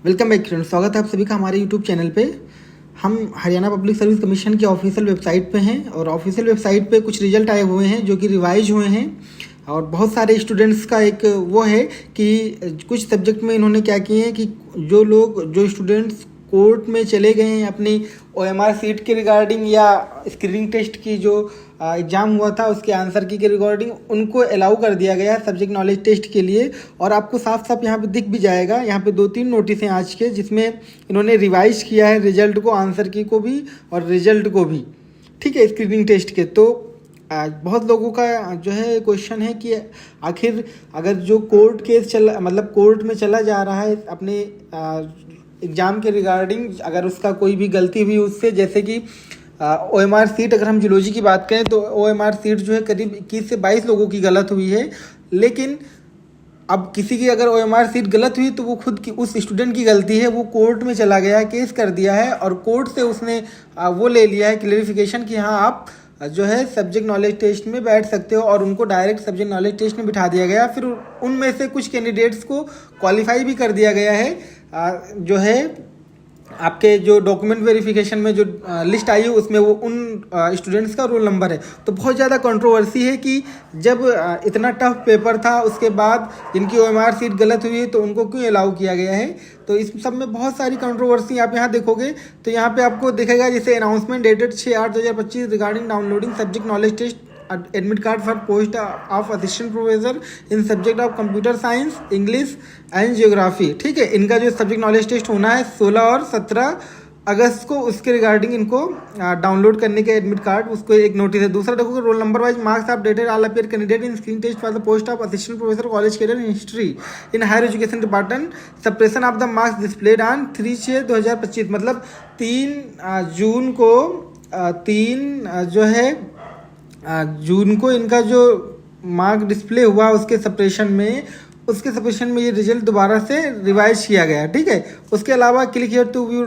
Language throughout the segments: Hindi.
वेलकम बैक फ्रेंड्स, स्वागत है आप सभी का हमारे यूट्यूब चैनल पे। हम हरियाणा पब्लिक सर्विस कमीशन की ऑफिशियल वेबसाइट पे हैं और ऑफिशियल वेबसाइट पे कुछ रिजल्ट आए हुए हैं जो कि रिवाइज हुए हैं। और बहुत सारे स्टूडेंट्स का एक वो है कि कुछ सब्जेक्ट में इन्होंने क्या किए हैं कि जो स्टूडेंट्स कोर्ट में चले गए हैं अपनी ओएमआर सीट के रिगार्डिंग या स्क्रीनिंग टेस्ट की जो एग्ज़ाम हुआ था उसके आंसर की के रिगार्डिंग उनको अलाउ कर दिया गया है सब्जेक्ट नॉलेज टेस्ट के लिए। और आपको साफ साफ यहाँ पे दिख भी जाएगा, यहाँ पे 2-3 नोटिस हैं आज के जिसमें इन्होंने रिवाइज किया है रिजल्ट को, आंसर की को भी और रिजल्ट को भी। ठीक है, स्क्रीनिंग टेस्ट के। तो बहुत लोगों का जो है क्वेश्चन है कि आखिर अगर जो कोर्ट केस कोर्ट में चला जा रहा है अपने एग्ज़ाम के रिगार्डिंग, अगर उसका कोई भी गलती हुई उससे, जैसे कि ओएमआर सीट अगर हम जूलॉजी की बात करें तो ओएमआर सीट जो है करीब 21 से 22 लोगों की गलत हुई है। लेकिन अब किसी की अगर ओएमआर सीट गलत हुई तो वो खुद की उस स्टूडेंट की गलती है, वो कोर्ट में चला गया है, केस कर दिया है और कोर्ट से उसने वो ले लिया है क्लेरिफिकेशन कि हाँ आप जो है सब्जेक्ट नॉलेज टेस्ट में बैठ सकते हो, और उनको डायरेक्ट सब्जेक्ट नॉलेज टेस्ट में बिठा दिया गया। फिर उनमें से कुछ कैंडिडेट्स को क्वालिफाई भी कर दिया गया है। जो है आपके जो डॉक्यूमेंट वेरिफिकेशन में जो लिस्ट आई है उसमें वो उन स्टूडेंट्स का रोल नंबर है। तो बहुत ज़्यादा कंट्रोवर्सी है कि जब इतना टफ पेपर था उसके बाद जिनकी ओएमआर सीट गलत हुई है तो उनको क्यों अलाउ किया गया है। तो इस सब में बहुत सारी कंट्रोवर्सी आप यहाँ देखोगे तो यहाँ पे आपको दिखेगा जैसे announcement dated 6/8/2025 regarding downloading subject knowledge test admit card for post of assistant professor in subject of computer science, English and geography. ठीक है, इनका जो सब्जेक्ट नॉलेज टेस्ट होना है 16 और 17 अगस्त को, उसके रिगार्डिंग इनको डाउनलोड करने के एडमिट कार्ड, उसको एक नोटिस है। दूसरा देखोगे roll number wise marks of dated all appear candidate in screen test for the post of assistant professor college career in history in higher education department, suppression of the marks displayed on 3/6/2025। मतलब 3 जून को 3 जो है जून को इनका जो मार्क डिस्प्ले हुआ उसके सप्रेशन में ये रिजल्ट दोबारा से रिवाइज किया गया। ठीक है, उसके अलावा click here to view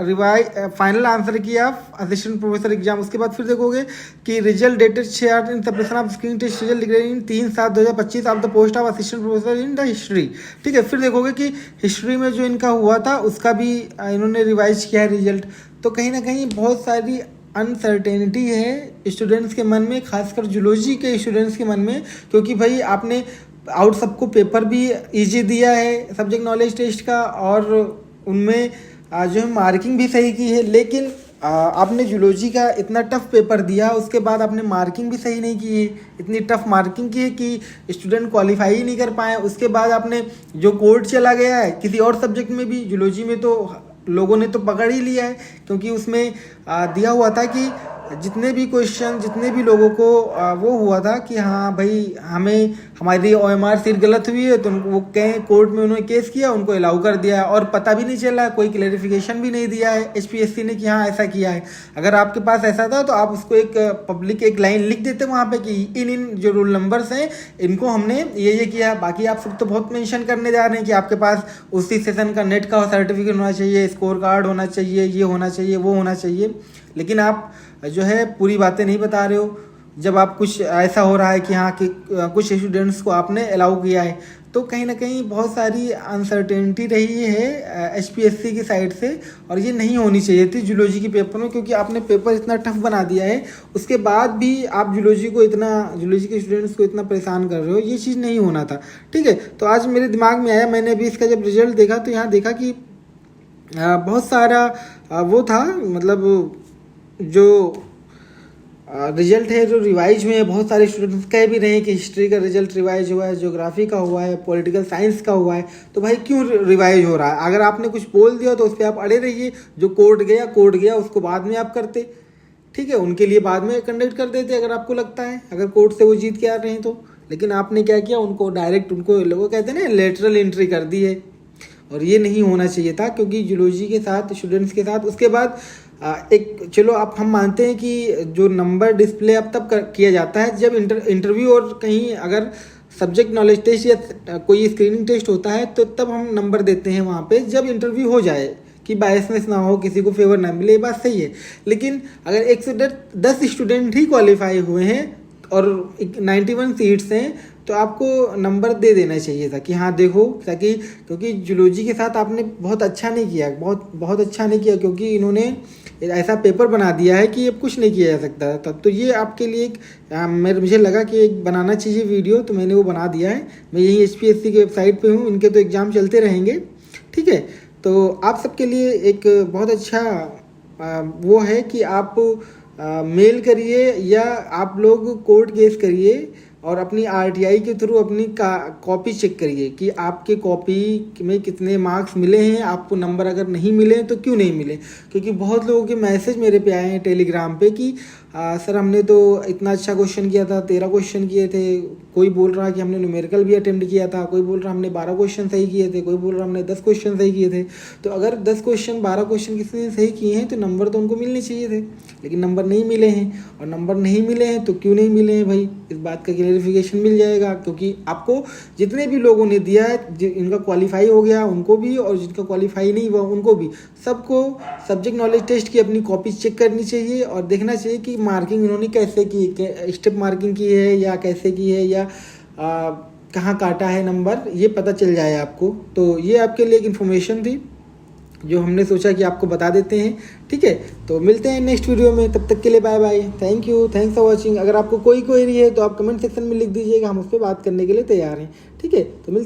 revise final answer key of assistant professor exam. उसके बाद फिर देखोगे कि result dated 6/8 in suppression of screen test result in 3/7/2025 of the post of assistant professor in the history. ठीक है, फिर देखोगे कि हिस्ट्री में जो इनका हुआ था उसका भी इन्होंने रिवाइज किया है रिजल्ट। तो कहीं ना कहीं बहुत सारी अनसर्टेनिटी है स्टूडेंट्स के मन में, खासकर जूलॉजी के स्टूडेंट्स के मन में, क्योंकि भाई आपने आउट सबको पेपर भी इजी दिया है सब्जेक्ट नॉलेज टेस्ट का और उनमें जो है मार्किंग भी सही की है। लेकिन आपने जूलॉजी का इतना टफ पेपर दिया, उसके बाद आपने मार्किंग भी सही नहीं की है, इतनी टफ मार्किंग की है कि स्टूडेंट क्वालिफाई ही नहीं कर पाए। उसके बाद आपने जो कोर्ट चला गया है किसी और सब्जेक्ट में भी, जूलॉजी में तो लोगों ने तो पकड़ ही लिया है, क्योंकि उसमें दिया हुआ था कि जितने भी क्वेश्चन, जितने भी लोगों को वो हुआ था कि हाँ भाई हमें हमारी ओएमआर सीट गलत हुई है तो वो कहें कोर्ट में उन्होंने केस किया, उनको अलाउ कर दिया है और पता भी नहीं चला, कोई क्लेरिफिकेशन भी नहीं दिया है एचपीएससी ने कि हाँ ऐसा किया है। अगर आपके पास ऐसा था तो आप उसको एक पब्लिक एक लाइन लिख देते वहाँ पे कि इन जो रोल नंबर्स हैं इनको हमने ये किया। बाकी आप सब तो बहुत मेंशन करने जा रहे हैं कि आपके पास उसी सेशन का नेट का सर्टिफिकेट होना चाहिए, स्कोर कार्ड होना चाहिए, ये होना चाहिए, वो होना चाहिए, लेकिन आप जो है पूरी बातें नहीं बता रहे हो। जब आप कुछ ऐसा हो रहा है कि हाँ कि कुछ स्टूडेंट्स को आपने अलाउ किया है, तो कहीं ना कहीं बहुत सारी अनसर्टेनिटी रही है एचपीएससी की साइड से, और ये नहीं होनी चाहिए थी जूलॉजी के पेपर में, क्योंकि आपने पेपर इतना टफ बना दिया है उसके बाद भी आप जूलॉजी के स्टूडेंट्स को इतना परेशान कर रहे हो, ये चीज़ नहीं होना था। ठीक है, तो आज मेरे दिमाग में आया, मैंने अभी इसका जब रिजल्ट देखा तो यहाँ देखा कि बहुत सारा वो था, मतलब जो रिजल्ट है जो रिवाइज हुए हैं, बहुत सारे स्टूडेंट्स कह भी रहे हैं कि हिस्ट्री का रिजल्ट रिवाइज हुआ है, ज्योग्राफी का हुआ है, पॉलिटिकल साइंस का हुआ है। तो भाई क्यों रिवाइज हो रहा है? अगर आपने कुछ बोल दिया तो उस पर आप अड़े रहिए, जो कोर्ट गया उसको बाद में आप करते। ठीक है, उनके लिए बाद में कंडक्ट कर देते अगर आपको लगता है, अगर कोर्ट से वो जीत के आ रहे हैं तो। लेकिन आपने क्या किया, उनको डायरेक्ट, उनको लोगों कहते हैं ना लेटरल एंट्री कर दी है, और ये नहीं होना चाहिए था क्योंकि जूलॉजी के साथ स्टूडेंट्स के साथ। उसके बाद एक चलो आप हम मानते हैं कि जो नंबर डिस्प्ले अब तब किया जाता है जब इंटरव्यू और कहीं अगर सब्जेक्ट नॉलेज टेस्ट या कोई स्क्रीनिंग टेस्ट होता है तो तब हम नंबर देते हैं वहाँ पे, जब इंटरव्यू हो जाए कि बायसनेस ना हो, किसी को फेवर ना मिले, ये बात सही है। लेकिन अगर 110 स्टूडेंट ही क्वालिफाई हुए हैं और 91 सीट्स हैं तो आपको नंबर दे देना चाहिए था कि हाँ देखो, ताकि क्योंकि जूलॉजी के साथ आपने बहुत अच्छा नहीं किया, बहुत अच्छा नहीं किया, क्योंकि इन्होंने ऐसा पेपर बना दिया है कि अब कुछ नहीं किया जा सकता। तब तो ये आपके लिए एक मुझे लगा कि एक बनाना चाहिए वीडियो, तो मैंने वो बना दिया है। मैं यही HPSC की वेबसाइट पे हूँ, इनके तो एग्ज़ाम चलते रहेंगे, ठीक है। तो आप सबके लिए एक बहुत अच्छा वो है कि आप मेल करिए या आप लोग कोर्ट केस करिए और अपनी RTI के थ्रू अपनी कॉपी चेक करिए कि आपके कॉपी में कितने मार्क्स मिले हैं। आपको नंबर अगर नहीं मिले तो क्यों नहीं मिले, क्योंकि बहुत लोगों के मैसेज मेरे पे आए हैं टेलीग्राम पे कि सर हमने तो इतना अच्छा क्वेश्चन किया था, 13 क्वेश्चन किए थे, कोई बोल रहा है कि हमने न्यूमेरिकल भी अटेम्प्ट किया था, कोई बोल रहा हमने 12 क्वेश्चन सही किए थे, कोई बोल रहा हमने 10 क्वेश्चन सही किए थे। तो अगर 10 क्वेश्चन 12 क्वेश्चन किसी ने सही किए हैं तो नंबर तो उनको मिलने चाहिए थे, लेकिन नंबर नहीं मिले हैं। और नंबर नहीं मिले हैं तो क्यों नहीं मिले हैं भाई, इस बात का क्लेरिफिकेशन मिल जाएगा। क्योंकि आपको जितने भी लोगों ने दिया है, इनका क्वालिफाई हो गया उनको भी और जिनका क्वालिफाई नहीं हुआ उनको भी, सबको सब्जेक्ट नॉलेज टेस्ट की अपनी कॉपी चेक करनी चाहिए और देखना चाहिए कि मार्किंग इन्होंने कैसे की, स्टेप मार्किंग की है या कैसे की है, या कहाँ काटा है नंबर, ये पता चल जाए आपको। तो ये आपके लिए एक इन्फॉर्मेशन थी जो हमने सोचा कि आपको बता देते हैं, ठीक है। तो मिलते हैं नेक्स्ट वीडियो में, तब तक के लिए bye bye, thank you, thanks for watching. अगर आपको कोई क्वेरी है तो आप कमेंट सेक्शन में लिख दीजिएगा, हम उस पर बात करने के लिए तैयार हैं, ठीक है। तो मिलते हैं।